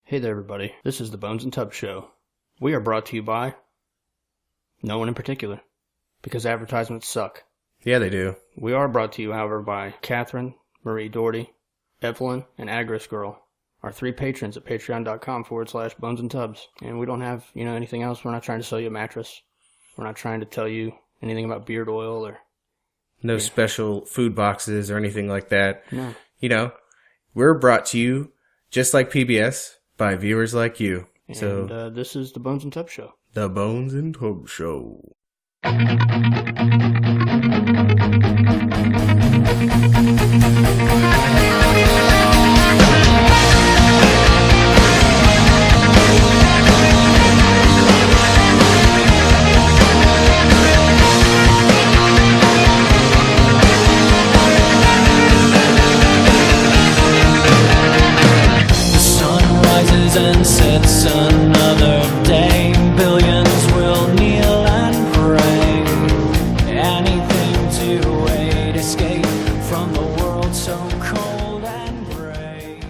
Hey there, everybody. This is the Bones and Tub Show. We are brought to you by no one in particular, because advertisements suck. Yeah, they do. We are brought to you, however, by Catherine, Marie Doherty, Evelyn, and Agris Girl, our three patrons at patreon.com/Bones and Tubs. And we don't have, anything else. We're not trying to sell you a mattress. We're not trying to tell you anything about beard oil or... No special food boxes or anything like that. No. We're brought to you, just like PBS, by viewers like you. And this is the Bones and Tub Show. The Bones and Tub Show. And sets another day. Billions will kneel and pray. Anything to wait, escape from the world so cold and gray.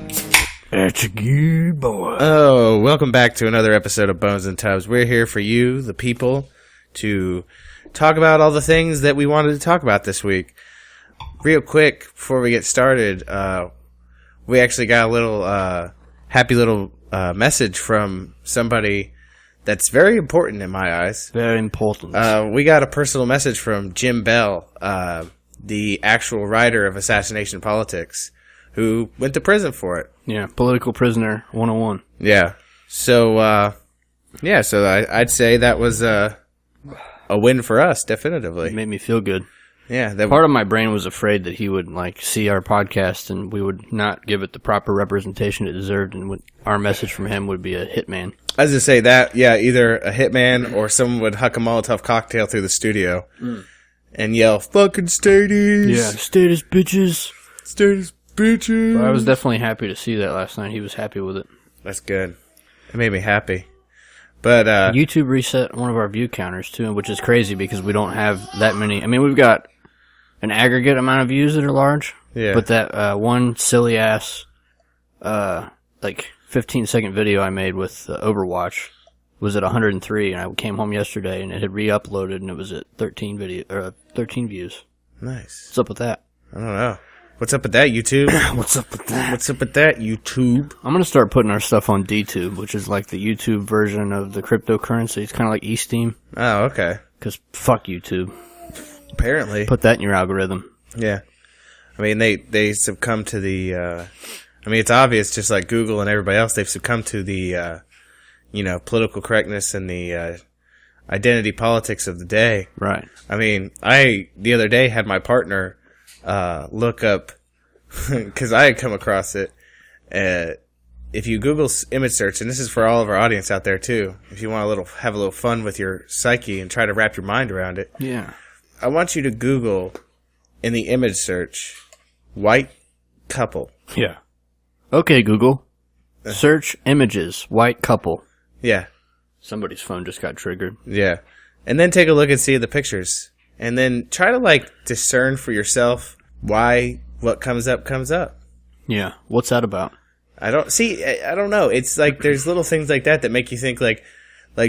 That's a good boy. Oh, welcome back to another episode of Bones and Tubs. We're here for you, the people, to talk about all the things that we wanted to talk about this week. Real quick, before we get started, we actually got a little happy little message from somebody that's very important in my eyes. Very important. We got a personal message from Jim Bell, the actual writer of Assassination Politics, who went to prison for it. Yeah, political prisoner 101. Yeah. So, I'd say that was a win for us, definitively. It made me feel good. Yeah. Part of my brain was afraid that he would see our podcast and we would not give it the proper representation it deserved, and our message from him would be a hitman. I was going to say that, yeah, either a hitman or someone would huck a Molotov cocktail through the studio and yell, "Fucking Stadies!" Yeah, status bitches. Stadies bitches! But I was definitely happy to see that last night. He was happy with it. That's good. It made me happy. But YouTube reset one of our view counters too, which is crazy because we don't have that many. I mean, we've got an aggregate amount of views that are large. Yeah. But that one silly ass, 15-second video I made with Overwatch was at 103, and I came home yesterday and it had re-uploaded and it was at 13 views. Nice. What's up with that? I don't know. What's up with that, YouTube? What's up with that? What's up with that, YouTube? I'm gonna start putting our stuff on DTube, which is like the YouTube version of the cryptocurrency. It's kind of like eSteam. Oh, okay. Because fuck YouTube. Apparently. Put that in your algorithm. Yeah. I mean, they succumb to the, it's obvious, just like Google and everybody else, they've succumbed to the, political correctness and the, identity politics of the day. Right. I mean, the other day had my partner, look up, because I had come across it, if you Google image search, and this is for all of our audience out there too, if you want have a little fun with your psyche and try to wrap your mind around it. Yeah. I want you to Google, in the image search, white couple. Yeah. Okay, Google. Search images, white couple. Yeah. Somebody's phone just got triggered. Yeah. And then take a look and see the pictures. And then try to, discern for yourself why what comes up comes up. Yeah. What's that about? I don't know. It's like there's little things like that make you think, like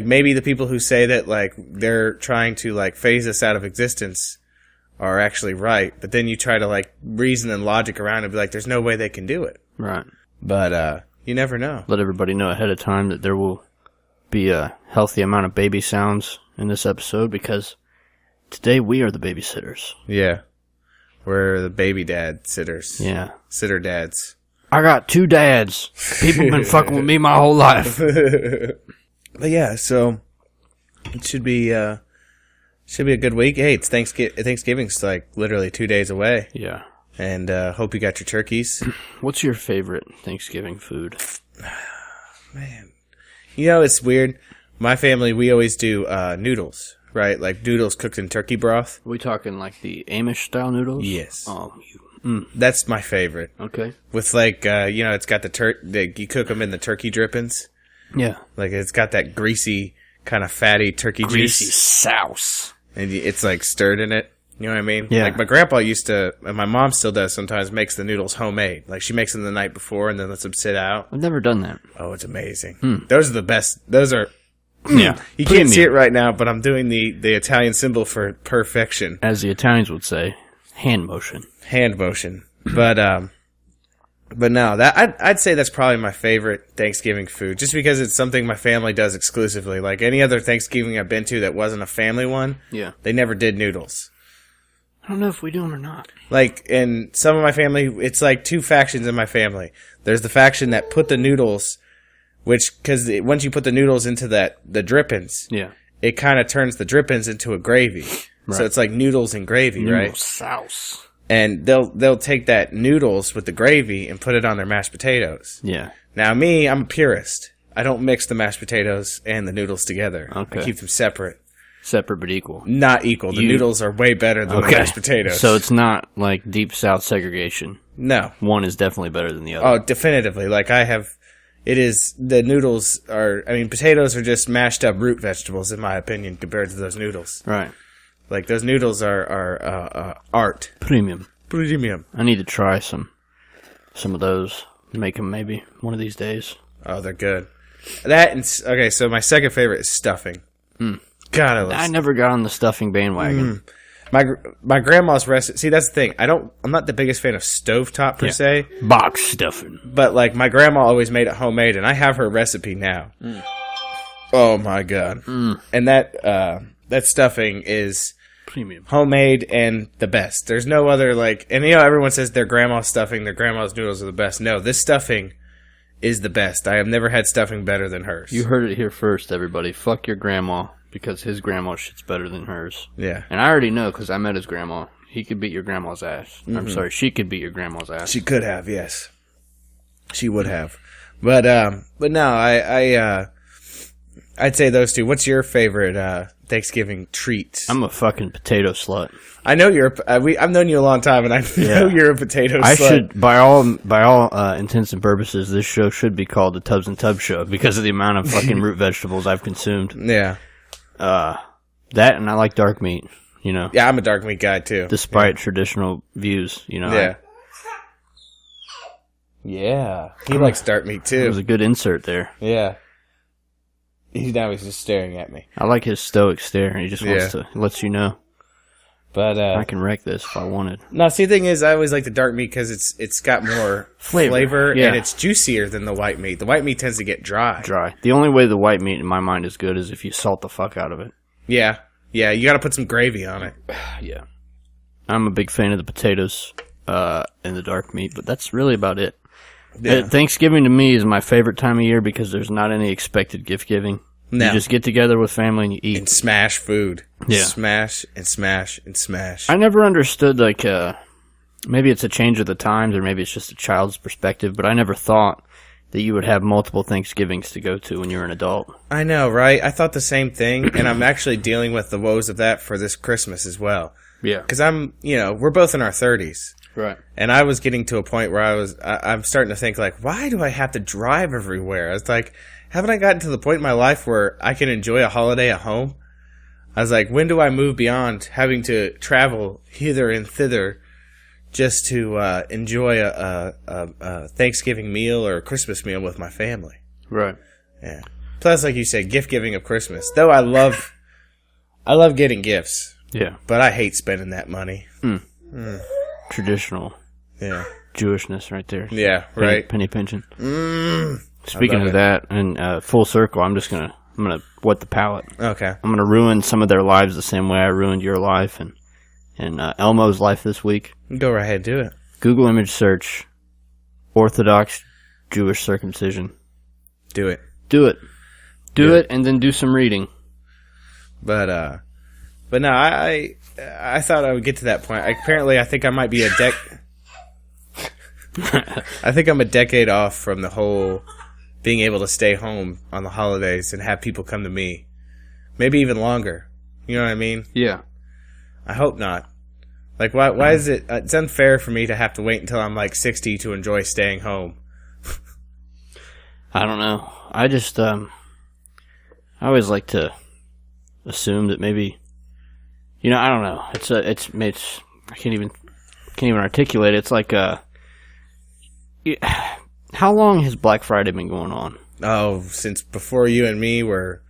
maybe the people who say that, they're trying to, phase us out of existence are actually right. But then you try to, reason and logic around and be like, there's no way they can do it. Right. But, you never know. Let everybody know ahead of time that there will be a healthy amount of baby sounds in this episode, because today we are the babysitters. Yeah. We're the baby dad sitters. Yeah. Sitter dads. I got two dads. People been fucking with me my whole life. But yeah, so it should be a good week. Hey, it's Thanksgiving's literally 2 days away. Yeah. And hope you got your turkeys. What's your favorite Thanksgiving food? Man. It's weird. My family, we always do noodles, right? Like noodles cooked in turkey broth. Are we talking like the Amish style noodles? Yes. Oh, That's my favorite. Okay. With it's got you cook them in the turkey drippings. Yeah. It's got that greasy, kind of fatty turkey Greasy juice. sauce. And it's stirred in it. You know what I mean? Yeah. Like my grandpa used to, and my mom still does sometimes, makes the noodles homemade. Like she makes them the night before and then lets them sit out. I've never done that. Oh, it's amazing. Those are the best. Those are, Yeah. you can't see it right now, but I'm doing the Italian symbol for perfection. As the Italians would say, hand motion. Hand motion. But no, I'd say that's probably my favorite Thanksgiving food, just because it's something my family does exclusively. Like any other Thanksgiving I've been to that wasn't a family one, Yeah. they never did noodles. I don't know if we do them or not. Like in some of my family, it's like two factions in my family. There's the faction that put the noodles, because once you put the noodles into the drippings, Yeah. it kind of turns the drippings into a gravy. Right. So it's like noodles and gravy, right? Noodle sauce. And they'll take that noodles with the gravy and put it on their mashed potatoes. Yeah. Now me, I'm a purist. I don't mix the mashed potatoes and the noodles together. Okay. I keep them separate. Separate but equal. Not equal. The noodles are way better than the mashed potatoes. So it's not like deep south segregation. No. One is definitely better than the other. Oh, definitively. Like the noodles are, potatoes are just mashed up root vegetables in my opinion compared to those noodles. Right. Like those noodles are art. Premium. Premium. I need to try some of those. Make them maybe one of these days. Oh, they're good. That and, okay, so my second favorite is stuffing. God, I love I never got on the stuffing bandwagon. my grandma's recipe. See, that's the thing. I'm not the biggest fan of stovetop per se, Box stuffing. but like my grandma always made it homemade, and I have her recipe now. Oh my god! And that stuffing is Premium. homemade and the best. There's no other and everyone says their grandma's stuffing, their grandma's noodles are the best. No, this stuffing is the best. I have never had stuffing better than hers. You heard it here first, everybody. Fuck your grandma, because his grandma shit's better than hers. Yeah. And I already know, because I met his grandma. He could beat your grandma's ass. I'm sorry, she could beat your grandma's ass. She could have, yes. She would have. But no, I'd say those two. What's your favorite Thanksgiving treat? I'm a fucking potato slut. I know you're. I've known you a long time, and I know you're a potato I slut. should, by all intents and purposes, this show should be called the Tubbs and Tubbs Show because of the amount of fucking root vegetables I've consumed. Yeah. That and I like dark meat. Yeah, I'm a dark meat guy too. Despite traditional views, Yeah. Yeah. He likes dark meat It too. was a good insert there. Yeah. He's just staring at me. I like his stoic stare. He just wants to lets you know But I can wreck this if I wanted. no, see, the thing is, I always like the dark meat because it's got more flavor Yeah. and it's juicier than the white meat. The white meat tends to get dry. Dry. The only way the white meat in my mind is good is if you salt the fuck out of it. Yeah. Yeah, you got to put some gravy on it. Yeah. I'm a big fan of the potatoes and the dark meat, but that's really about it. Yeah. Thanksgiving to me is my favorite time of year because there's not any expected gift giving. No. You just get together with family and you eat. And smash food. Yeah. Smash and smash and smash. I never understood, maybe it's a change of the times or maybe it's just a child's perspective, but I never thought that you would have multiple Thanksgivings to go to when you're an adult. I know, right? I thought the same thing, and I'm actually dealing with the woes of that for this Christmas as well. Yeah. Because we're both in our 30s. Right. And I was getting to a point where I'm starting to think, why do I have to drive everywhere? I was like, haven't I gotten to the point in my life where I can enjoy a holiday at home? I was like, when do I move beyond having to travel hither and thither just to enjoy a Thanksgiving meal or a Christmas meal with my family? Right. Yeah. Plus, like you said, gift giving of Christmas. Though I love getting gifts, Yeah. but I hate spending that money. Traditional Yeah. Jewishness right there. Yeah. Right. Penny pinching. Mm. Speaking love of it. that, and full circle, I'm gonna wet the palate. Okay. I'm gonna ruin some of their lives the same way I ruined your life and Elmo's life this week. Go right ahead, do it. Google image search Orthodox Jewish circumcision. Do it. Do it. Do Do it, and then do some reading. But no, I thought I would get to that point. Apparently, I think I might be I think I'm a decade off from the whole being able to stay home on the holidays and have people come to me. Maybe even longer. You know what I mean? Yeah. I hope not. Why is it... it's unfair for me to have to wait until I'm 60 to enjoy staying home. I don't know. I just, I always like to assume that maybe, You know, I don't know. It's I can't even articulate it. It's like how long has Black Friday been going on? Oh, since before you and me were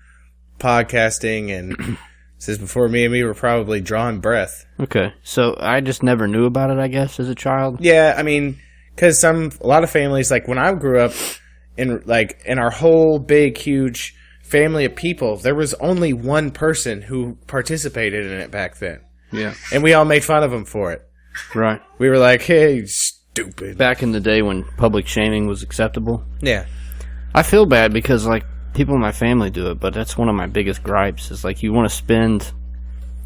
podcasting, and since before me and me were probably drawing breath. Okay, so I just never knew about it, I guess, as a child. Yeah, I mean, because a lot of families, like when I grew up, in our whole big, huge family of people, there was only one person who participated in it back then. Yeah. And we all made fun of him for it. Right. We were like, hey, stupid. Back in the day when public shaming was acceptable. Yeah. I feel bad because, like, people in my family do it, but that's one of my biggest gripes is, like, you want to spend,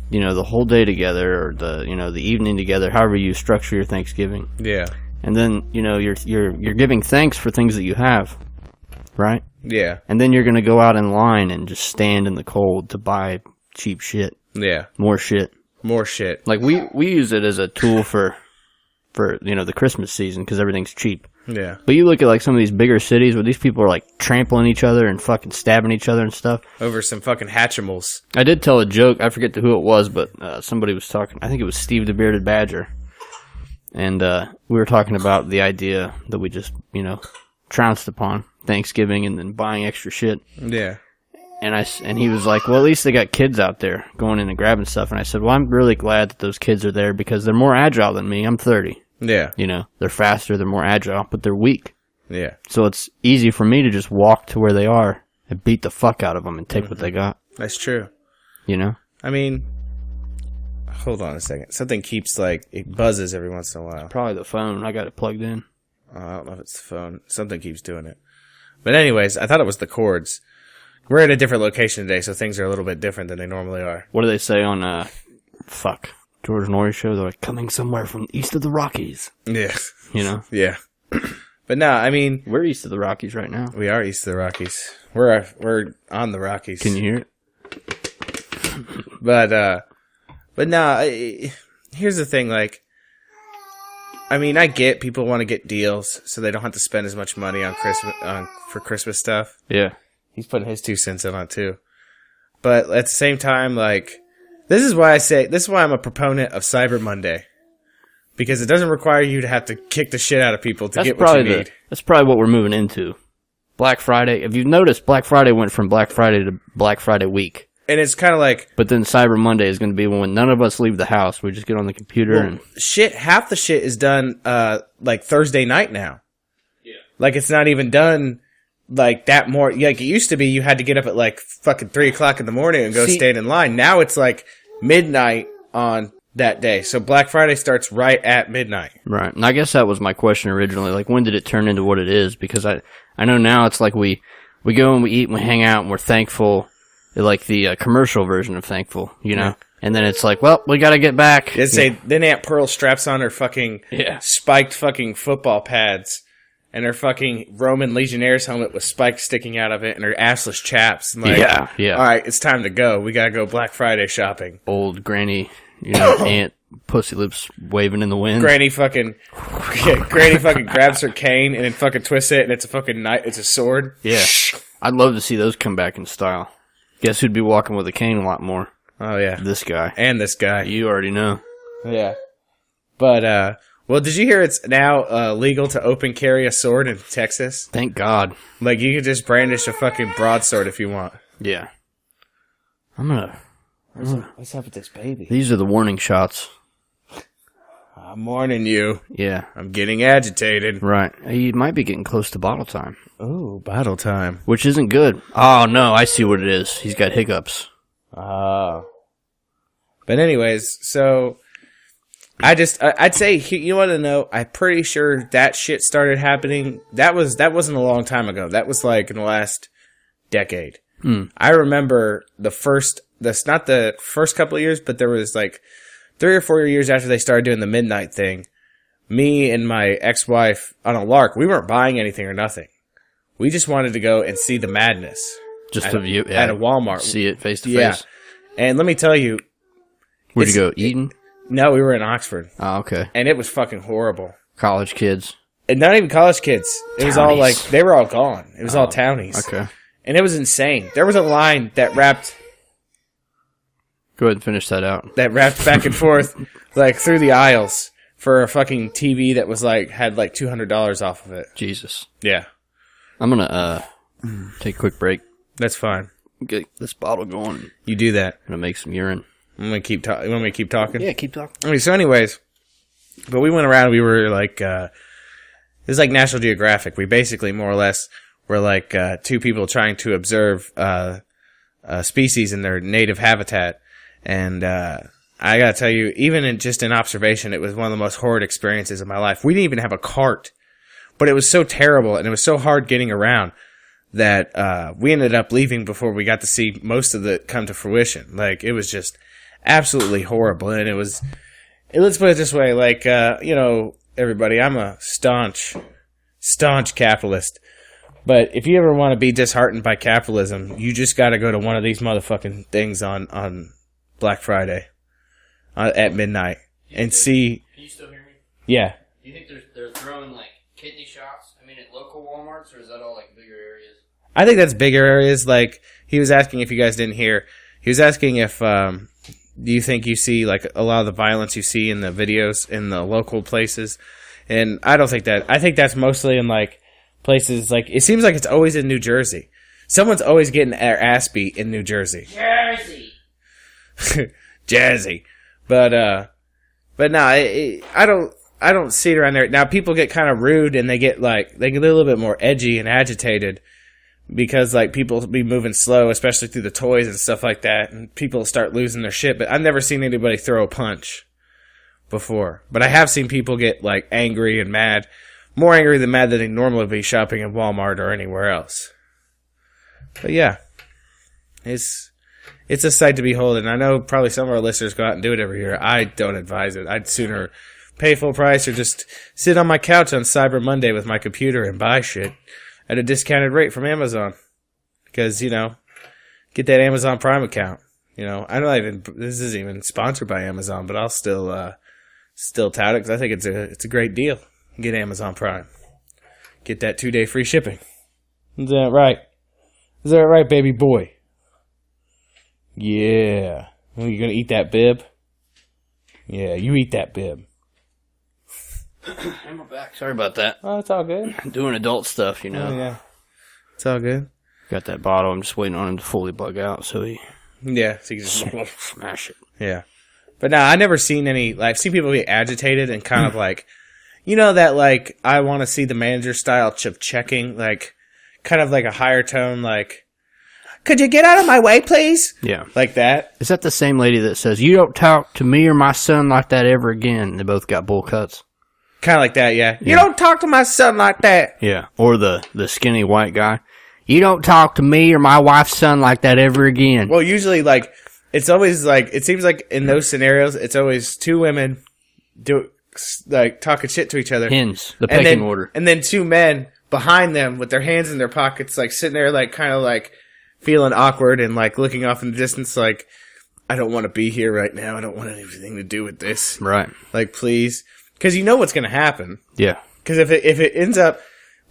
you know, the whole day together or the evening together, however you structure your Thanksgiving. Yeah. And then, you know, you're giving thanks for things that you have, right? Yeah. And then you're going to go out in line and just stand in the cold to buy cheap shit. Yeah. More shit. More shit. Like, we use it as a tool for you know, the Christmas season because everything's cheap. Yeah. But you look at, like, some of these bigger cities where these people are, like, trampling each other and fucking stabbing each other and stuff. Over some fucking Hatchimals. I did tell a joke. I forget who it was, but somebody was talking. I think it was Steve the Bearded Badger. And we were talking about the idea that we just, you know, trounced upon Thanksgiving and then buying extra shit. Yeah. And he was like, well, at least they got kids out there going in and grabbing stuff. And I said, well, I'm really glad that those kids are there because they're more agile than me. I'm 30. Yeah. You know, they're faster, they're more agile, but they're weak. Yeah. So it's easy for me to just walk to where they are and beat the fuck out of them and take what they got. That's true. You know? I mean, hold on a second. Something keeps, like, it buzzes every once in a while. Probably the phone. I got it plugged in. I don't know if it's the phone. Something keeps doing it. But anyways, I thought it was the cords. We're at a different location today, so things are a little bit different than they normally are. What do they say on, George Norrie show? They're like, coming somewhere from east of the Rockies. Yeah. You know? Yeah. But no, I mean, We're east of the Rockies right now. we are east of the Rockies. We're on the Rockies. Can you hear it? But no, here's the thing, like, I mean, I get people want to get deals so they don't have to spend as much money on for Christmas stuff. Yeah. He's putting his 2 cents in on it too. But at the same time, like, this is why I'm a proponent of Cyber Monday. Because it doesn't require you to have to kick the shit out of people to get what you need. That's probably what we're moving into. Black Friday. If you've noticed, Black Friday went from Black Friday to Black Friday week. And it's kind of like... But then Cyber Monday is going to be when none of us leave the house. We just get on the computer and... half the shit is done, like, Thursday night now. Yeah. Like, it's not even done, like, that more... Like, it used to be you had to get up at, like, fucking 3 o'clock in the morning and go stand in line. Now it's, like, midnight on that day. So Black Friday starts right at midnight. Right. And I guess that was my question originally. Like, when did it turn into what it is? Because I know now it's like we go and we eat and we hang out and we're thankful... Like the commercial version of Thankful, you know? Yeah. And then it's like, well, we gotta get back. Then Aunt Pearl straps on her fucking spiked fucking football pads and her fucking Roman Legionnaires helmet with spikes sticking out of it and her assless chaps. And like, yeah. All right, it's time to go. We gotta go Black Friday shopping. Old granny, you know, Aunt Pussy Lips waving in the wind. Granny fucking grabs her cane and then fucking twists it and it's a fucking knife. It's a sword. Yeah. I'd love to see those come back in style. Guess who'd be walking with a cane a lot more? Oh, yeah. This guy. And this guy. You already know. Yeah. But, well, did you hear it's now legal to open carry a sword in Texas? Thank God. Like, you can just brandish a fucking broadsword if you want. Yeah. What's up with this baby? These are the warning shots. I'm warning you. Yeah. I'm getting agitated. Right. You might be getting close to bottle time. Ooh, bottle time. Which isn't good. Oh, no, I see what it is. He's got hiccups. Oh. But anyways, so I'd say, you want to know, I'm pretty sure that shit started happening. That wasn't a long time ago. That was like in the last decade. I remember not the first couple of years, but there was like 3 or 4 years after they started doing the midnight thing, me and my ex-wife on a lark, we weren't buying anything or nothing. We just wanted to go and see the madness. Just to view at a Walmart. See it face to yeah. face. And let me tell you. Where'd you go? Eton? No, we were in Oxford. Oh, okay. And it was fucking horrible. College kids. And not even college kids. It was all like, they were all gone. It was all townies. Okay. And it was insane. There was a line that wrapped... Go ahead and finish that out. that rapped back and forth like through the aisles for a fucking TV that was like had like $200 off of it. Jesus. Yeah, I'm gonna take a quick break. that's fine. Get this bottle going. You do that. Gonna make some urine. I'm gonna keep talking. You want me to keep talking? Yeah, keep talking. Okay, so anyways, but we went around. We were like, it was like National Geographic. We basically more or less were like two people trying to observe a species in their native habitat. And I gotta tell you, even in just an observation, it was one of the most horrid experiences of my life. We didn't even have a cart, but it was so terrible and it was so hard getting around that we ended up leaving before we got to see most of it come to fruition. Like, it was just absolutely horrible. And it was, let's put it this way, like, you know, everybody, I'm a staunch capitalist. But if you ever want to be disheartened by capitalism, you just got to go to one of these motherfucking things on Black Friday at midnight and see. Can you still hear me? Yeah. Do you think they're throwing like kidney shots? I mean, at local WalMarts, or is that all like bigger areas? I think that's bigger areas. Like, he was asking, if you guys didn't hear, he was asking if, do you think you see like a lot of the violence you see in the videos in the local places? And I don't think that. I think that's mostly in like places like, it seems like it's always in New Jersey. Someone's always getting their ass beat in New Jersey. Jersey. Jazzy. But no, I don't see it around there. Now, people get kind of rude and they get a little bit more edgy and agitated because like people be moving slow, especially through the toys and stuff like that, and people start losing their shit. But I've never seen anybody throw a punch before. But I have seen people get like angry and mad, more angry than mad than they normally be shopping at Walmart or anywhere else. But yeah, it's a sight to behold, and I know probably some of our listeners go out and do it every year. I don't advise it. I'd sooner pay full price or just sit on my couch on Cyber Monday with my computer and buy shit at a discounted rate from Amazon. Because, you know, get that Amazon Prime account. You know, this isn't even sponsored by Amazon, but I'll still tout it because I think it's a great deal. Get Amazon Prime. Get that 2-day free shipping. Is that right? Is that right, baby boy? Yeah. Oh, you gonna eat that bib? Yeah, you eat that bib. And we're back. Sorry about that. Oh, it's all good. Doing adult stuff, you know. Oh, yeah. It's all good. Got that bottle. I'm just waiting on him to fully bug out so he Yeah, so you can just smash it. Yeah. But no, I never seen any, like, I've seen people get agitated and kind of like, you know, that like, I want to see the manager style of checking, like, kind of like a higher tone, like, could you get out of my way, please? Yeah. Like that. Is that the same lady that says, you don't talk to me or my son like that ever again? They both got bowl cuts. Kind of like that, yeah. You don't talk to my son like that. Yeah. Or the skinny white guy. You don't talk to me or my wife's son like that ever again. Well, usually, like, it's always like, it seems like in those scenarios, it's always two women talking shit to each other. Hens. The pecking order. And then two men behind them with their hands in their pockets, like sitting there, like, kind of like feeling awkward and like looking off in the distance, like, I don't want to be here right now. I don't want anything to do with this. Right. Like, please. Because you know what's going to happen. Yeah. Because if it ends up,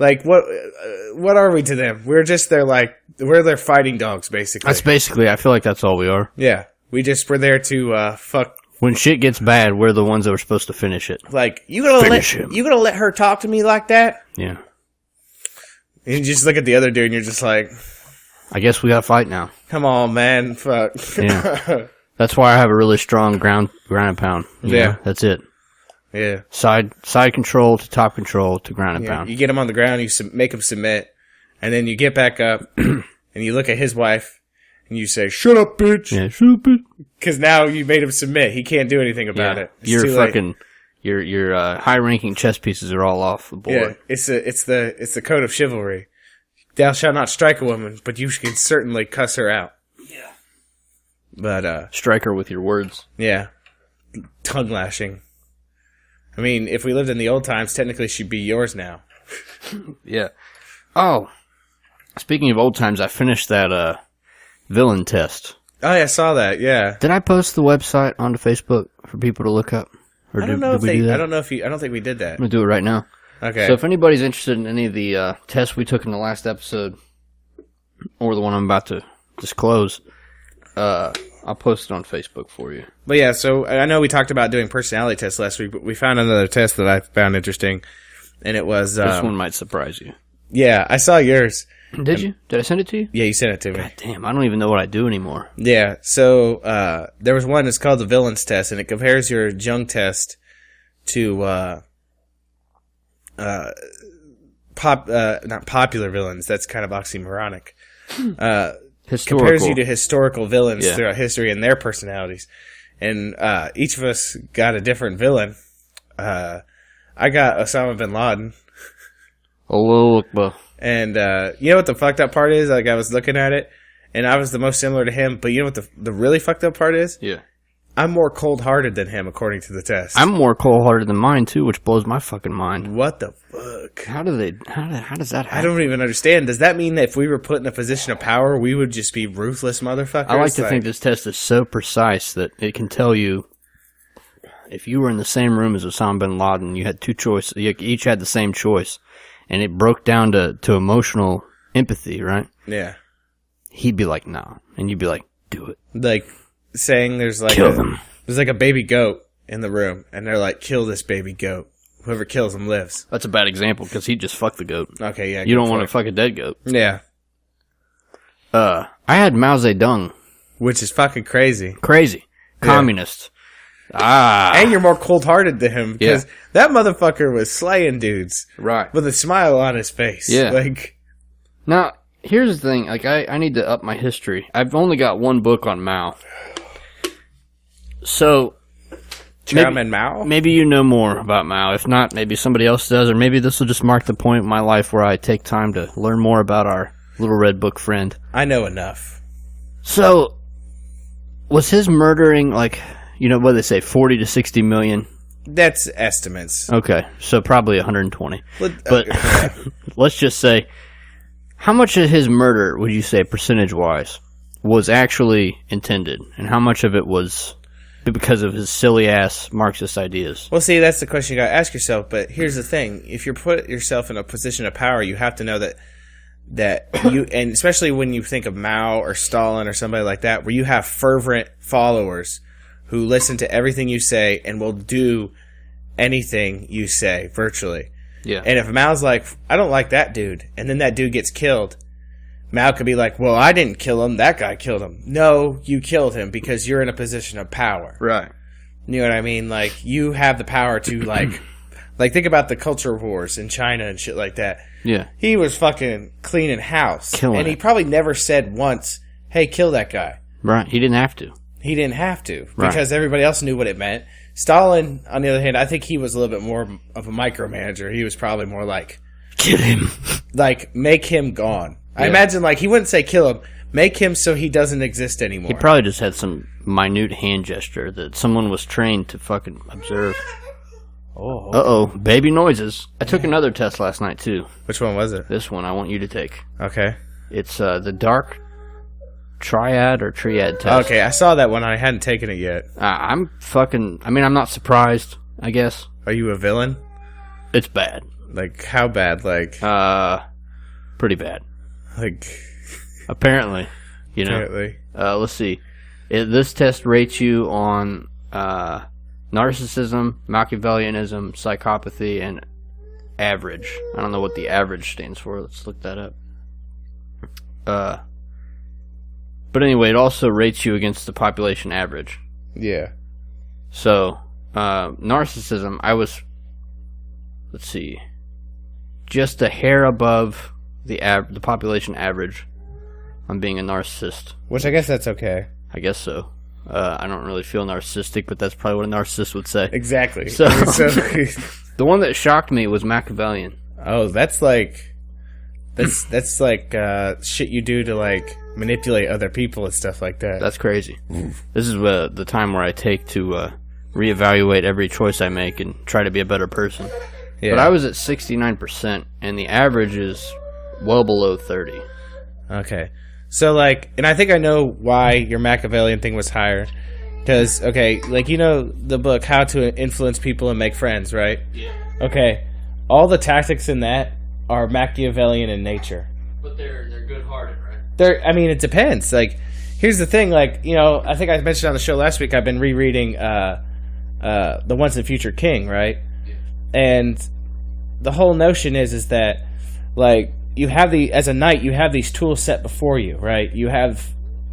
like, what are we to them? We're their fighting dogs, basically. That's basically, I feel like that's all we are. Yeah. we're there to, fuck. When shit gets bad, we're the ones that were supposed to finish it. Like, you gonna let her talk to me like that? Yeah. And you just look at the other dude and you're just like, I guess we gotta fight now. come on, man. Fuck. Yeah. That's why I have a really strong ground and pound. Yeah. know? That's it. Yeah. Side control to top control to ground and Yeah, pound. you get him on the ground, you make him submit, and then you get back up and you look at his wife and you say, "Shut up, bitch!" Yeah, stupid. Because now you made him submit. He can't do anything about it. It's Your too late. fucking your high-ranking chess pieces are all off the board. Yeah, it's the code of chivalry. Thou shalt not strike a woman, but you can certainly cuss her out. Yeah. But Strike her with your words. yeah, tongue lashing. I mean, if we lived in the old times, technically she'd be yours now. Yeah. Oh, speaking of old times, I finished that villain test. Oh, yeah, I saw that. Yeah. Did I post the website onto Facebook for people to look up? Or I don't know did we do that? I don't think we did that. I'm gonna do it right now. Okay. So if anybody's interested in any of the tests we took in the last episode, or the one I'm about to disclose, I'll post it on Facebook for you. But yeah, so I know we talked about doing personality tests last week, but we found another test that I found interesting, and it was... This one might surprise you. Yeah, I saw yours. Did you? Did I send it to you? Yeah, you sent it to me. God damn, I don't even know what I do anymore. Yeah, so there was one that's called the Villains Test, and it compares your Jung test to not popular villains. That's kind of oxymoronic. Compares you to historical villains throughout history and their personalities. And each of us got a different villain. I got Osama bin Laden. Oh, well. And you know what the fucked up part is? Like, I was looking at it, and I was the most similar to him. But you know what the really fucked up part is? Yeah. I'm more cold-hearted than him, according to the test. I'm more cold-hearted than mine, too, which blows my fucking mind. What the fuck? How does that happen? I don't even understand. Does that mean that if we were put in a position of power, we would just be ruthless motherfuckers? I like to think this test is so precise that it can tell you if you were in the same room as Osama bin Laden, you had two choices. You each had the same choice, and it broke down to emotional empathy, right? Yeah. He'd be like, "Nah," and you'd be like, "Do it." Like saying there's like there's like a baby goat in the room, and they're like, "Kill this baby goat. Whoever kills him lives." That's a bad example because he'd just fuck the goat. Okay, yeah. You don't want to fuck a dead goat. Yeah. I had Mao Zedong. Which is fucking crazy. Crazy. Communist. And you're more cold-hearted than him because that motherfucker was slaying dudes. Right. With a smile on his face. Yeah. Like, now, here's the thing. Like, I need to up my history. I've only got one book on Mao. So, Chairman Mao? Maybe you know more about Mao. If not, maybe somebody else does, or maybe this will just mark the point in my life where I take time to learn more about our little red book friend. I know enough. So, was his murdering, like, you know what they say, 40 to 60 million? That's estimates. Okay, so probably 120. But yeah. let's just say, how much of his murder, would you say, percentage-wise, was actually intended? And how much of it was because of his silly-ass Marxist ideas? Well, see, that's the question you got to ask yourself. But here's the thing: if you put yourself in a position of power, you have to know that you, and especially when you think of Mao or Stalin or somebody like that, where you have fervent followers who listen to everything you say and will do anything you say, virtually. Yeah. And if Mao's like, I don't like that dude, and then that dude gets killed, Mao could be like, well, I didn't kill him, that guy killed him. No, you killed him because you're in a position of power. Right. You know what I mean? Like, you have the power to, like think about the culture wars in China and shit like that. Yeah. He was fucking cleaning house. Killing he it. probably never said once, hey, kill that guy. Right. He didn't have to. He didn't have to Right. because everybody else knew what it meant. Stalin, on the other hand, I think he was a little bit more of a micromanager. He was probably more like, Kill him. like, make him gone. I Yeah. imagine, like, he wouldn't say kill him. Make him so he doesn't exist anymore. He probably just had some minute hand gesture that someone was trained to fucking observe. Oh. Uh-oh. Baby noises. I took another test last night, too. Which one was it? This one I want you to take. Okay. It's the dark triad or triad test. Okay, I saw that one. I hadn't taken it yet. I'm not surprised, I guess. Are you a villain? It's bad. Like, how bad? Like, Pretty bad. like, Apparently. You know. apparently. Let's see. This test rates you on narcissism, Machiavellianism, psychopathy, and average. I don't know what the average stands for. Let's look that up. But anyway, it also rates you against the population average. Yeah. So, narcissism, I was, let's see, just a hair above the population average on being a narcissist. Which I guess that's okay. I guess so. I don't really feel narcissistic, but that's probably what a narcissist would say. Exactly. So- The one that shocked me was Machiavellian. oh, that's like shit you do to like manipulate other people and stuff like that. That's crazy. This is the time where I take to reevaluate every choice I make and try to be a better person. Yeah. But I was at 69%, and the average is well below 30. Okay. So, like, and I think I know why your Machiavellian thing was higher. Because, okay, like, you know the book, How to Influence People and Make Friends, right? Yeah. Okay. All the tactics in that are Machiavellian in nature. But they're good-hearted, right? I mean, it depends. Like, here's the thing, like, you know, I think I mentioned on the show last week, I've been rereading The Once and Future King, right? And the whole notion is that, like, you have as a knight, you have these tools set before you, right? You have,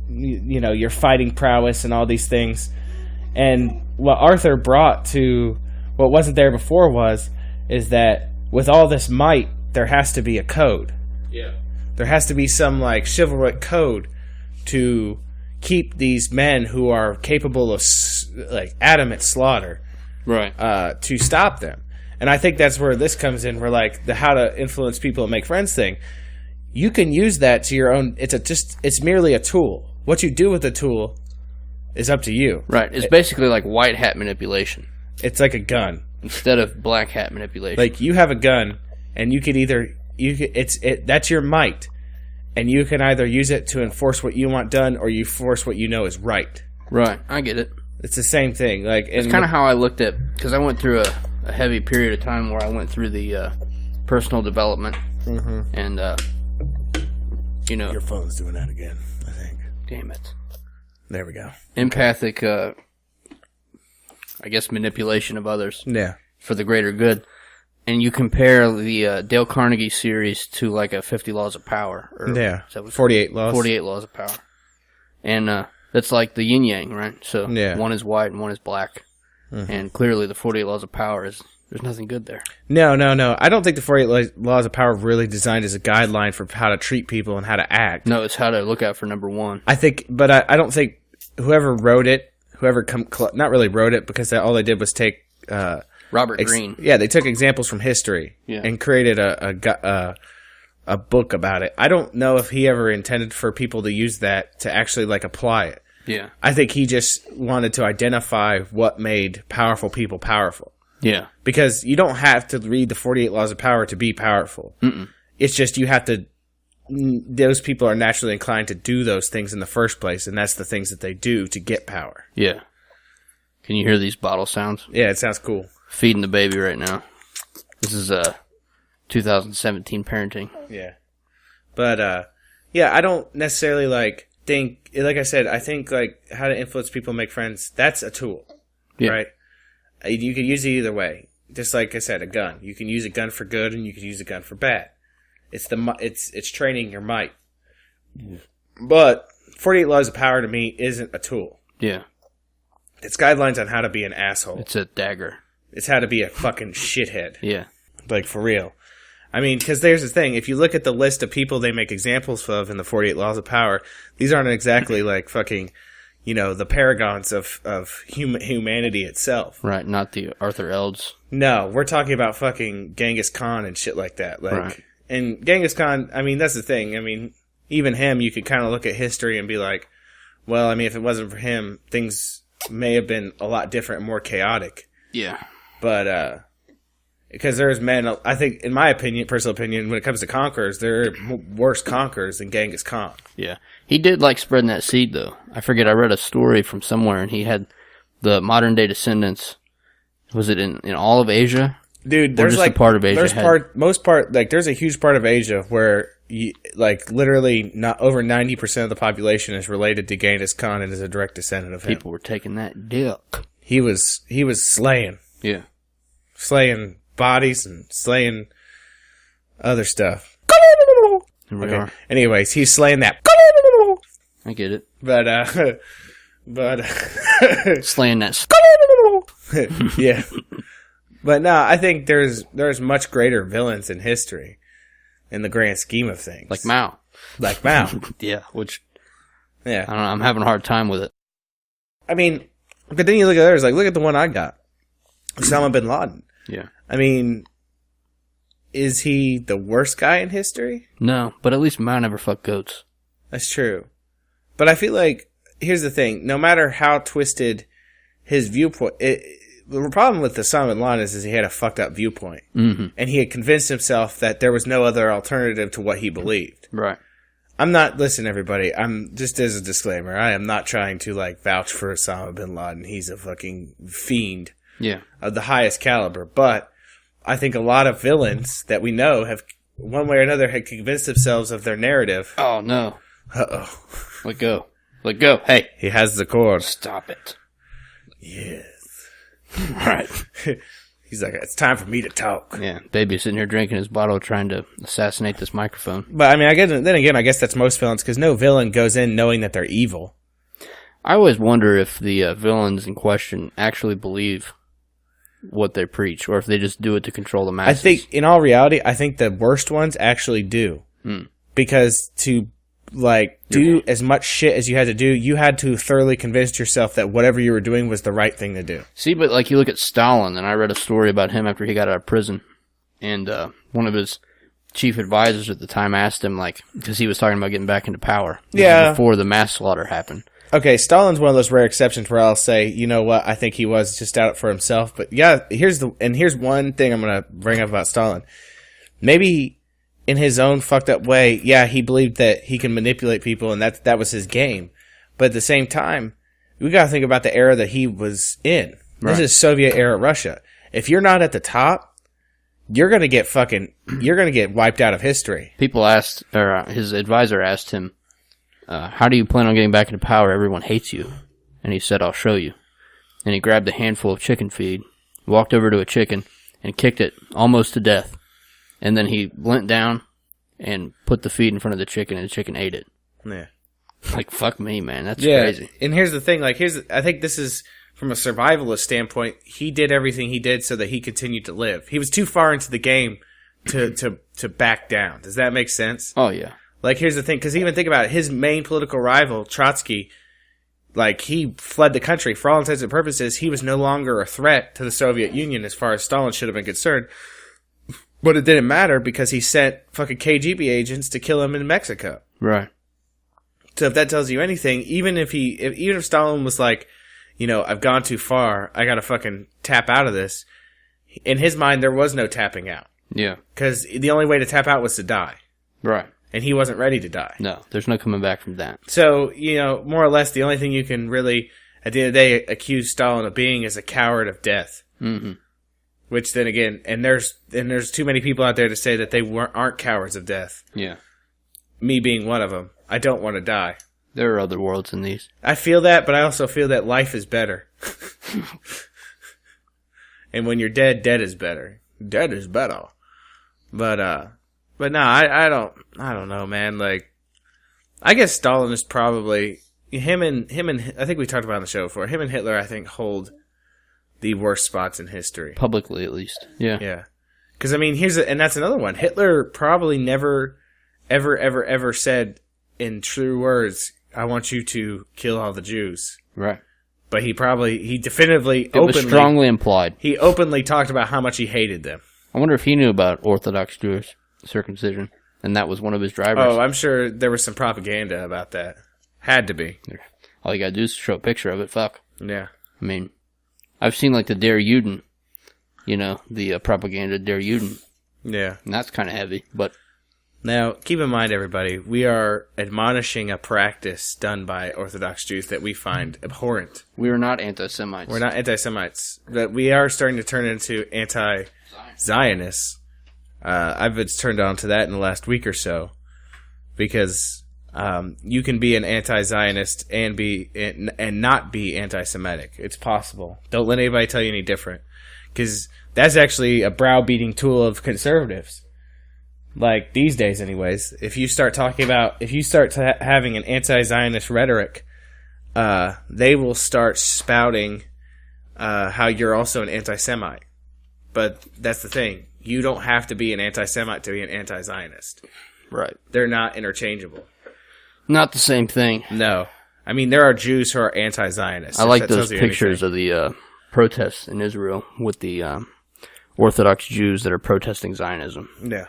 you know, your fighting prowess and all these things. And what Arthur brought to what wasn't there before is that with all this might, there has to be a code. Yeah. There has to be some, like, chivalric code to keep these men who are capable of, like, adamant slaughter, Right. to stop them. And I think that's where this comes in, where, like, the how to influence people and make friends thing. You can use that to your own. It's merely a tool. What you do with the tool is up to you. Right. It's basically like white hat manipulation It's like a gun. instead of black hat manipulation. Like, you have a gun, and that's your might, and you can either use it to enforce what you want done, or you force what you know is right. right. I get it. It's the same thing. Like, It's kind of how I looked at, because I went through a heavy period of time where I went through the personal development, and you know, your phone's doing that again, I think. damn it, There we go. empathic, I guess, manipulation of others Yeah. for the greater good. And you compare the Dale Carnegie series to like a 50 Laws of Power, or Yeah. is that what it's 48 laws. 48 Laws of Power, and that's like the yin yang, right? So Yeah. one is white and one is black, and clearly the 48 Laws of Power there's nothing good there. No. I don't think the 48 laws of power were really designed as a guideline for how to treat people and how to act. No, it's how to look out for number one. I think, but I don't think whoever wrote it, not really wrote it, because all they did was take Robert Greene. Yeah, they took examples from history and created a book about it. I don't know if he ever intended for people to use that to actually, like, apply it. Yeah. I think he just wanted to identify what made powerful people powerful. Yeah. Because you don't have to read the 48 laws of power to be powerful. Mm-mm. It's just you have to. Those people are naturally inclined to do those things in the first place, and that's the things that they do to get power. Yeah. Can you hear these bottle sounds? Yeah, it sounds cool. Feeding the baby right now. This is 2017 parenting. Yeah. But, yeah, I don't necessarily, think, like I said, I think, how to influence people and make friends, that's a tool. Yeah. Right? You can use it either way. Just like I said, a gun. You can use a gun for good, and you can use a gun for bad. It's training your might. But 48 laws of power to me isn't a tool. Yeah. It's guidelines on how to be an asshole. It's a dagger. It's how to be a fucking shithead. Yeah. Like, for real. I mean, because there's the thing. If you look at the list of people they make examples of in the 48 laws of power, these aren't exactly like fucking, the paragons of humanity itself. Right, not the Arthur Elds. No, we're talking about fucking Genghis Khan and shit like that. Right. And Genghis Khan, I mean, that's the thing. I mean, even him, you could kind of look at history and be like, well, I mean, if it wasn't for him, things may have been a lot different and more chaotic. Yeah. But, because there's men, I think, in my opinion, personal opinion, when it comes to conquerors, there are worse conquerors than Genghis Khan. Yeah. He did like spreading that seed, though. I forget, I read a story from somewhere, and he had the modern-day descendants. Was it in all of Asia? Dude, Or there's just a part of Asia there's had- there's a huge part of Asia where, literally not over 90% of the population is related to Genghis Khan and is a direct descendant of him. People were taking that dick. He was slaying bodies and slaying other stuff. Here we Okay. are. Anyways, he's slaying that. I get it. But Slaying that. yeah. But no, I think there's much greater villains in history in the grand scheme of things. Like Mao. Like Mao. Yeah, which, Yeah. I don't know, I'm having a hard time with it. I mean, but then you look at others, like, look at the one I got. Osama bin Laden. Yeah. I mean, is he the worst guy in history? No, but at least Mao never fucked goats. That's true. But I feel like, here's the thing, no matter how twisted his viewpoint, the problem with Osama bin Laden is he had a fucked up viewpoint. Mm-hmm. And he had convinced himself that there was no other alternative to what he believed. Right. Listen, everybody, I'm just as a disclaimer, I am not trying to, vouch for Osama bin Laden. He's a fucking fiend Yeah. of the highest caliber. But I think a lot of villains that we know have, one way or another, had convinced themselves of their narrative. Oh, no. Uh-oh. Let go. Let go. Hey, He has the cord. stop it. Yes. All right. He's like, it's time for me to talk. Yeah, baby's sitting here drinking his bottle, trying to assassinate this microphone. But I mean, I guess that's most villains, because no villain goes in knowing that they're evil. I always wonder if the villains in question actually believe what they preach, or if they just do it to control the masses. I think, in all reality, I think the worst ones actually do. Because to, like, do as much shit as you had to do, you had to thoroughly convince yourself that whatever you were doing was the right thing to do. See, but like you look at Stalin, and I read a story about him after he got out of prison, and one of his chief advisors at the time asked him, like, because he was talking about getting back into power. This was before the mass slaughter happened. Okay, Stalin's one of those rare exceptions where I'll say, you know what, I think he was just out for himself. But yeah, here's one thing I'm going to bring up about Stalin. Maybe in his own fucked up way, yeah, he believed that he can manipulate people and that was his game. But at the same time, we got to think about the era that he was in. This is Soviet era Russia. If you're not at the top, you're going to get wiped out of history. People asked, or his advisor asked him, how do you plan on getting back into power? Everyone hates you. And he said, I'll show you. And he grabbed a handful of chicken feed, walked over to a chicken, and kicked it almost to death. And then he leant down and put the feed in front of the chicken, and the chicken ate it. Yeah. Like, fuck me, man. That's crazy. And here's the thing. Like, I think this is, from a survivalist standpoint, he did everything he did so that he continued to live. He was too far into the game to back down. Does that make sense? Oh, yeah. Like, here's the thing, because even think about it, his main political rival, Trotsky, like, he fled the country. For all intents and purposes, he was no longer a threat to the Soviet Union as far as Stalin should have been concerned. But it didn't matter because he sent fucking KGB agents to kill him in Mexico. Right. So if that tells you anything, even if Stalin was like, you know, I've gone too far, I gotta fucking tap out of this, in his mind, there was no tapping out. Yeah. Because the only way to tap out was to die. Right. And he wasn't ready to die. No, there's no coming back from that. So, you know, more or less, the only thing you can really, at the end of the day, accuse Stalin of being is a coward of death. Mm-hmm. Which then again, and there's too many people out there to say that they aren't cowards of death. Yeah. Me being one of them. I don't want to die. There are other worlds in these. I feel that, but I also feel that life is better. And when you're dead, dead is better. Dead is better. But no, I don't know, man. Like, I guess Stalin is probably him and I think we talked about it on the show before. Him and Hitler, I think, hold the worst spots in history. Publicly, at least. Yeah. Yeah. Because, I mean, and that's another one. Hitler probably never, ever said in true words, I want you to kill all the Jews. Right. But he definitively, It was strongly implied. He openly talked about how much he hated them. I wonder if he knew about Orthodox Jewish circumcision, and that was one of his drivers. Oh, I'm sure there was some propaganda about that. Had to be. All you gotta do is show a picture of it. Fuck. Yeah. I mean, I've seen like the Der Juden, you know, the propaganda Der Juden. Yeah. And that's kind of heavy, but... Now, keep in mind, everybody, we are admonishing a practice done by Orthodox Jews that we find abhorrent. We are not anti-Semites. We're not anti-Semites. But we are starting to turn into anti-Zionists. I've been turned on to that in the last week or so. Because you can be an anti-Zionist and not be anti-Semitic. It's possible. Don't let anybody tell you any different. Because that's actually a browbeating tool of conservatives. Like, these days anyways, if you start having an anti-Zionist rhetoric, they will start spouting how you're also an anti-Semite. But that's the thing. You don't have to be an anti-Semite to be an anti-Zionist. Right. They're not interchangeable. Not the same thing. No. I mean, there are Jews who are anti-Zionists. I like those pictures of the protests in Israel with the Orthodox Jews that are protesting Zionism. Yeah.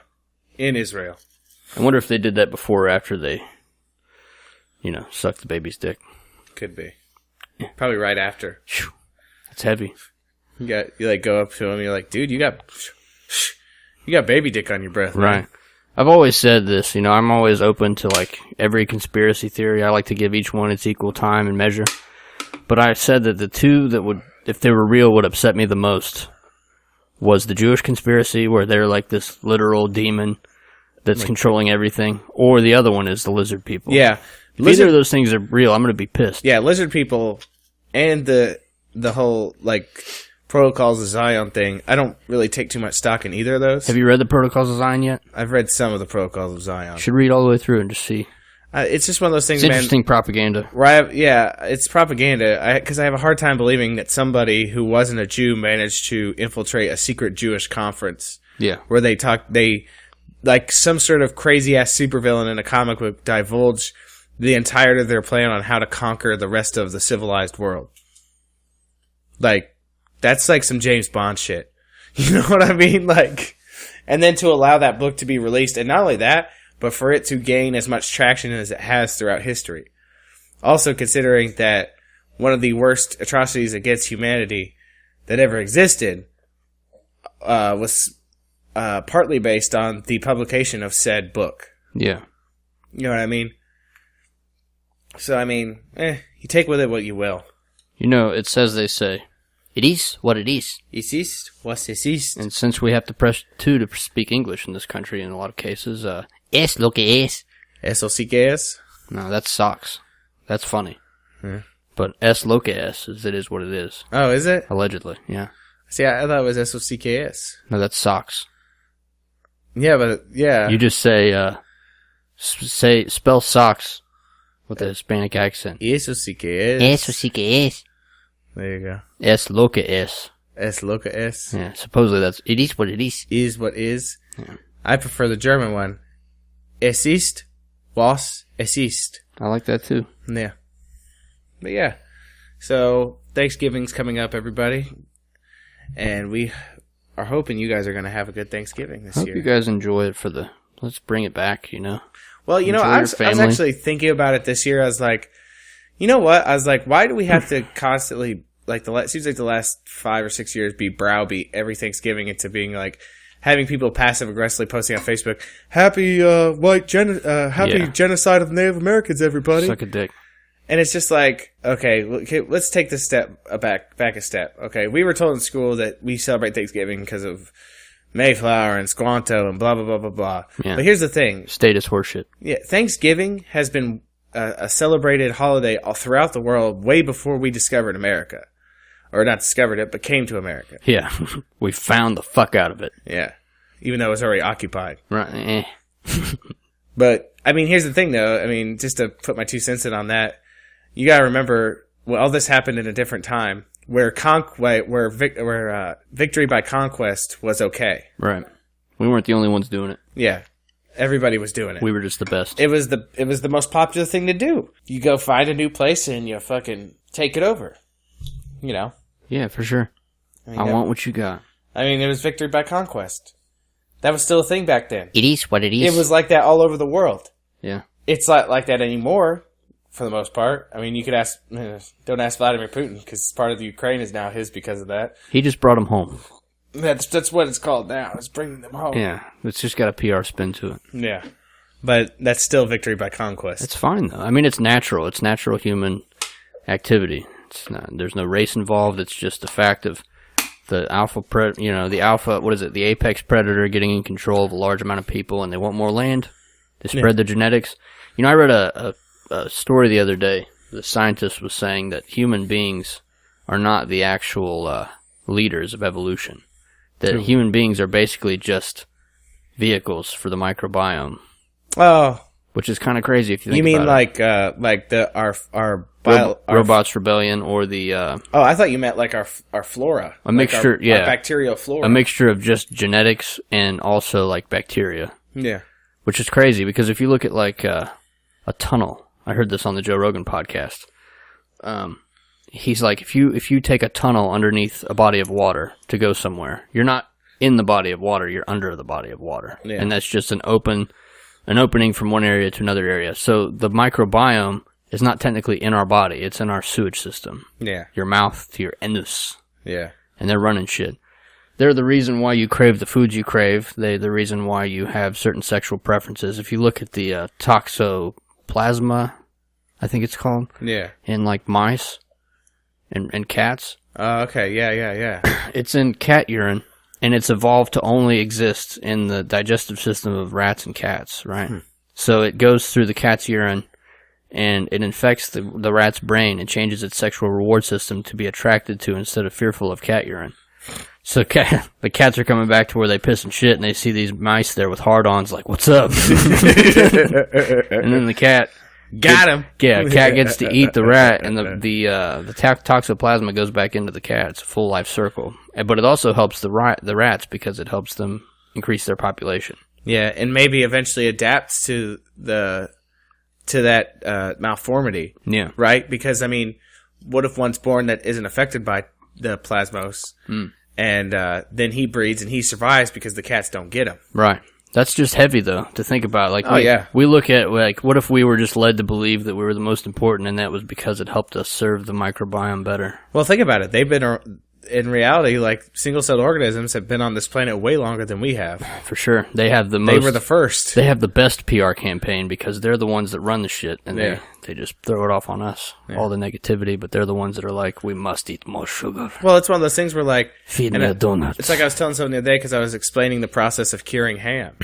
In Israel. I wonder if they did that before or after they, you know, sucked the baby's dick. Could be. Probably right after. It's heavy. You like go up to him, you're like, dude, you got baby dick on your breath. Right. Man. I've always said this, you know, I'm always open to like every conspiracy theory. I like to give each one its equal time and measure. But I said that the two that would, if they were real, would upset me the most was the Jewish conspiracy, where they're like this literal demon that's controlling everything, or the other one is the lizard people. Yeah, If either of those things are real, I'm going to be pissed. Yeah, lizard people and the whole, like, Protocols of Zion thing, I don't really take too much stock in either of those. Have you read the Protocols of Zion yet? I've read some of the Protocols of Zion. You should read all the way through and just see. It's just one of those things, It's man. interesting propaganda. Where it's propaganda. Because I have a hard time believing that somebody who wasn't a Jew managed to infiltrate a secret Jewish conference. Yeah. Where they like some sort of crazy ass supervillain in a comic book, divulge the entirety of their plan on how to conquer the rest of the civilized world. Like, that's like some James Bond shit. You know what I mean? Like, and then to allow that book to be released, and not only that, but for it to gain as much traction as it has throughout history. Also considering that one of the worst atrocities against humanity that ever existed was partly based on the publication of said book. Yeah. You know what I mean? So, I mean, you take with it what you will. You know, it's as they say, it is what it is. It is what it is. And since we have to press 2 to speak English in this country in a lot of cases, es lo que es. Eso sí que es. No, that's socks. That's funny. Yeah. But es lo que es is it is what it is. Oh, is it? Allegedly, yeah. See, I thought it was eso sí que es. No, that's socks. Yeah, but, yeah. You just say spell socks with a Hispanic accent. Eso sí que es. Eso sí que es. There you go. Es lo que es. Es lo que es. Yeah, supposedly that's, it is what it is. Is what is. Yeah. I prefer the German one. Es ist, was es ist. I like that too. Yeah. But yeah. So, Thanksgiving's coming up, everybody. And we are hoping you guys are going to have a good Thanksgiving this Hope year. you guys enjoy it let's bring it back, you know. Well, you know, Enjoy I your was family. actually thinking about it this year. I was like, you know what? I was like, why do we have to constantly, like, seems like the last 5 or 6 years be browbeat every Thanksgiving into being like, having people passive aggressively posting on Facebook, happy genocide of Native Americans, everybody. Suck a dick. And it's just like, okay, let's take this step back a step. Okay, we were told in school that we celebrate Thanksgiving because of Mayflower and Squanto and blah, blah, blah, blah, blah. Yeah. But here's the thing. Status horseshit. Yeah, Thanksgiving has been a celebrated holiday all throughout the world way before we discovered America. Or not discovered it, but came to America. Yeah. We found the fuck out of it. Yeah. Even though it was already occupied. Right. But, I mean, here's the thing, though. I mean, just to put my 2 cents in on that, you gotta remember, well, all this happened in a different time, where victory by conquest was okay. Right. We weren't the only ones doing it. Yeah. Everybody was doing it. We were just the best. It was the most popular thing to do. You go find a new place and you fucking take it over. You know? Yeah, for sure. I want what you got. I mean, it was victory by conquest. That was still a thing back then. It is what it is. It was like that all over the world. Yeah. It's not like that anymore, for the most part. I mean, you could ask, don't ask Vladimir Putin, because part of the Ukraine is now his because of that. He just brought them home. That's what it's called now, is bringing them home. Yeah. It's just got a PR spin to it. Yeah. But that's still victory by conquest. It's fine, though. I mean, it's natural. It's natural human activity. It's not, there's no race involved. It's just the fact of the apex predator getting in control of a large amount of people, and they want more land. They spread the genetics. You know, I read a story the other day. The scientist was saying that human beings are not the actual leaders of evolution. That human beings are basically just vehicles for the microbiome. Oh. Which is kind of crazy if you think about it. You mean Robots Rebellion or the... oh, I thought you meant like our flora. A mixture, our bacterial flora. A mixture of just genetics and also like bacteria. Yeah. Which is crazy because if you look at like a tunnel, I heard this on the Joe Rogan podcast. He's like, if you take a tunnel underneath a body of water to go somewhere, you're not in the body of water, you're under the body of water. Yeah. And that's just an opening from one area to another area. So the microbiome is not technically in our body, it's in our sewage system. Yeah. Your mouth to your anus. Yeah. And they're running shit. They're the reason why you crave the foods you crave. They're the reason why you have certain sexual preferences. If you look at the toxoplasma, I think it's called. Yeah. In like mice and cats. Oh, okay. Yeah. It's in cat urine, and it's evolved to only exist in the digestive system of rats and cats, right? So it goes through the cat's urine, and it infects the rat's brain and changes its sexual reward system to be attracted to instead of fearful of cat urine. So the cats are coming back to where they piss and shit, and they see these mice there with hard-ons, like, what's up? And then the cat... Got him. Yeah, a cat gets to eat the rat, and the toxoplasma goes back into the cat. It's a full life circle. But it also helps the rats because it helps them increase their population. Yeah, and maybe eventually adapts to that malformity. Yeah. Right? Because, I mean, what if one's born that isn't affected by the plasmos, and then he breeds and he survives because the cats don't get him? Right. That's just heavy, though, to think about. Like, yeah. We look at, like, what if we were just led to believe that we were the most important, and that was because it helped us serve the microbiome better? Well, think about it. They've been, in reality, like, single-celled organisms have been on this planet way longer than we have. For sure. They have the most... They were the first. They have the best PR campaign because they're the ones that run the shit, and they just throw it off on us, all the negativity, but they're the ones that are like, we must eat more sugar. Well, it's one of those things where, like... Feed me a donut. It's like I was telling someone the other day because I was explaining the process of curing ham.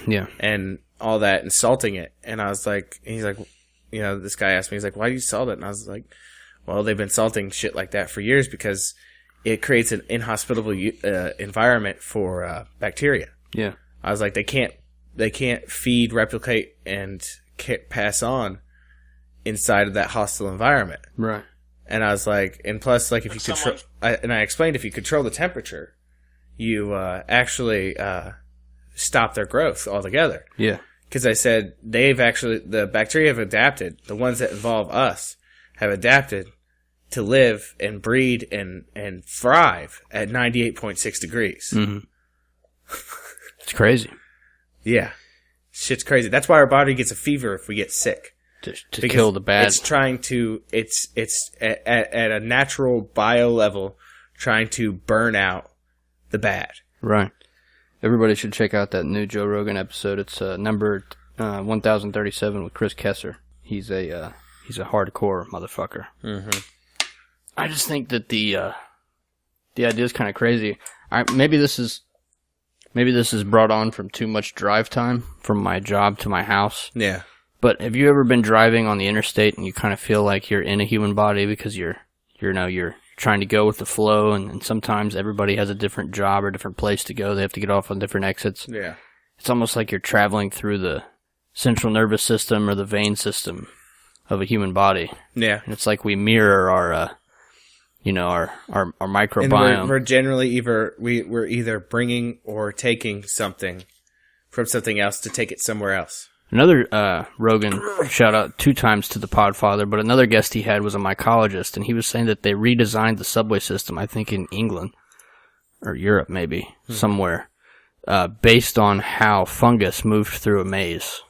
Yeah. And all that, and salting it. And I was like... He's like... You know, this guy asked me, he's like, why do you salt it? And I was like, well, they've been salting shit like that for years because it creates an inhospitable environment for bacteria. Yeah. I was like, they can't feed, replicate, and pass on inside of that hostile environment. Right. And I was like, and plus, like, if you control, and I explained, if you control the temperature, you actually stop their growth altogether. Yeah. Because I said the bacteria have adapted. The ones that involve us have adapted to live and breed and thrive at 98.6 degrees. Mm-hmm. It's crazy. Yeah. Shit's crazy. That's why our body gets a fever if we get sick. To kill the bad. It's trying to, it's at a natural bio level, trying to burn out the bad. Right. Everybody should check out that new Joe Rogan episode. It's number 1037 with Chris Kessler. He's a hardcore motherfucker. Mm-hmm. I just think that the idea is kind of crazy. Maybe this is brought on from too much drive time from my job to my house. Yeah. But have you ever been driving on the interstate and you kind of feel like you're in a human body because you're trying to go with the flow, and sometimes everybody has a different job or different place to go. They have to get off on different exits. Yeah. It's almost like you're traveling through the central nervous system or the vein system of a human body. Yeah. And it's like we mirror our microbiome. And we're generally we're either bringing or taking something from something else to take it somewhere else. Another Rogan shout out 2 times to the Podfather, but another guest he had was a mycologist, and he was saying that they redesigned the subway system, I think in England or Europe maybe, somewhere, based on how fungus moved through a maze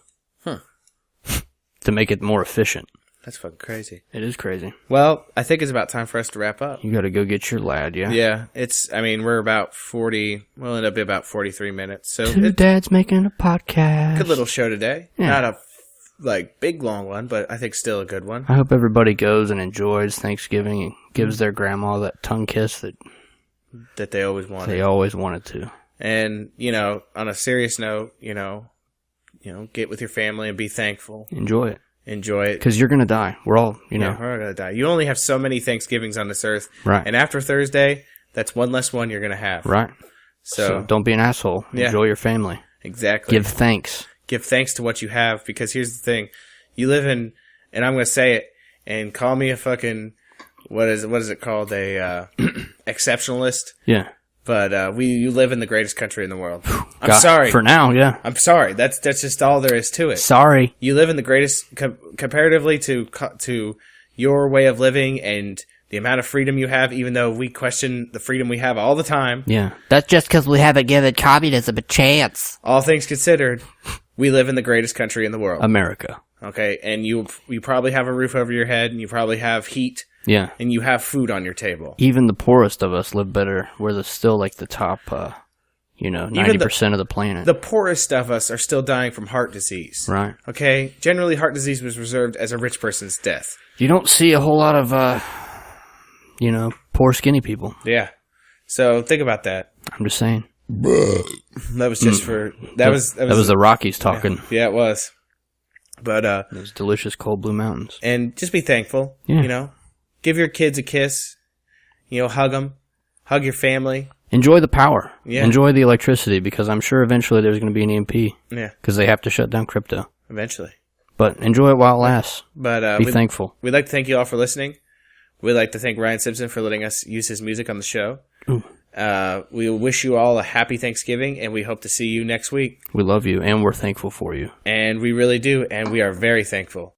to make it more efficient. That's fucking crazy. It is crazy. Well, I think it's about time for us to wrap up. You got to go get your lad, yeah? Yeah, we're about 40, we'll end up being about 43 minutes. So 2 dads making a podcast. Good little show today. Yeah. Not a big long one, but I think still a good one. I hope everybody goes and enjoys Thanksgiving and gives their grandma that tongue kiss that they always wanted. They always wanted to. And, on a serious note, get with your family and be thankful. Enjoy it. Enjoy it. Because you're going to die. We're all, we're all going to die. You only have so many Thanksgivings on this earth. Right. And after Thursday, that's one less one you're going to have. Right. So don't be an asshole. Yeah. Enjoy your family. Exactly. Give thanks. Give thanks to what you have, because here's the thing. You live in, and I'm going to say it, and call me a fucking, what is it called? A exceptionalist. Yeah. But you live in the greatest country in the world. I'm sorry. For now, yeah. I'm sorry. That's just all there is to it. Sorry. You live in the greatest, comparatively to your way of living and the amount of freedom you have, even though we question the freedom we have all the time. Yeah. That's just because we haven't given communism a chance. All things considered, we live in the greatest country in the world. America. Okay? And you probably have a roof over your head, and you probably have heat. Yeah. And you have food on your table. Even the poorest of us live better. We're still like the top, 90% of the planet. The poorest of us are still dying from heart disease. Right. Okay? Generally, heart disease was reserved as a rich person's death. You don't see a whole lot of, poor skinny people. Yeah. So think about that. I'm just saying. That was just for... That was the Rockies talking. Yeah, it was. But Those delicious cold blue mountains. and just be thankful. Yeah. You know, give your kids a kiss. You know, hug them, hug your family. Enjoy the power. Yeah. Enjoy the electricity, because I'm sure eventually there's going to be an EMP, Yeah, because they have to shut down crypto. eventually. But enjoy it while it lasts. But Be thankful. we'd like to thank you all for listening. We'd like to thank Ryan Simpson for letting us use his music on the show. Ooh. We wish you all a happy Thanksgiving, and we hope to see you next week. We love you, and we're thankful for you. And we really do, and we are very thankful.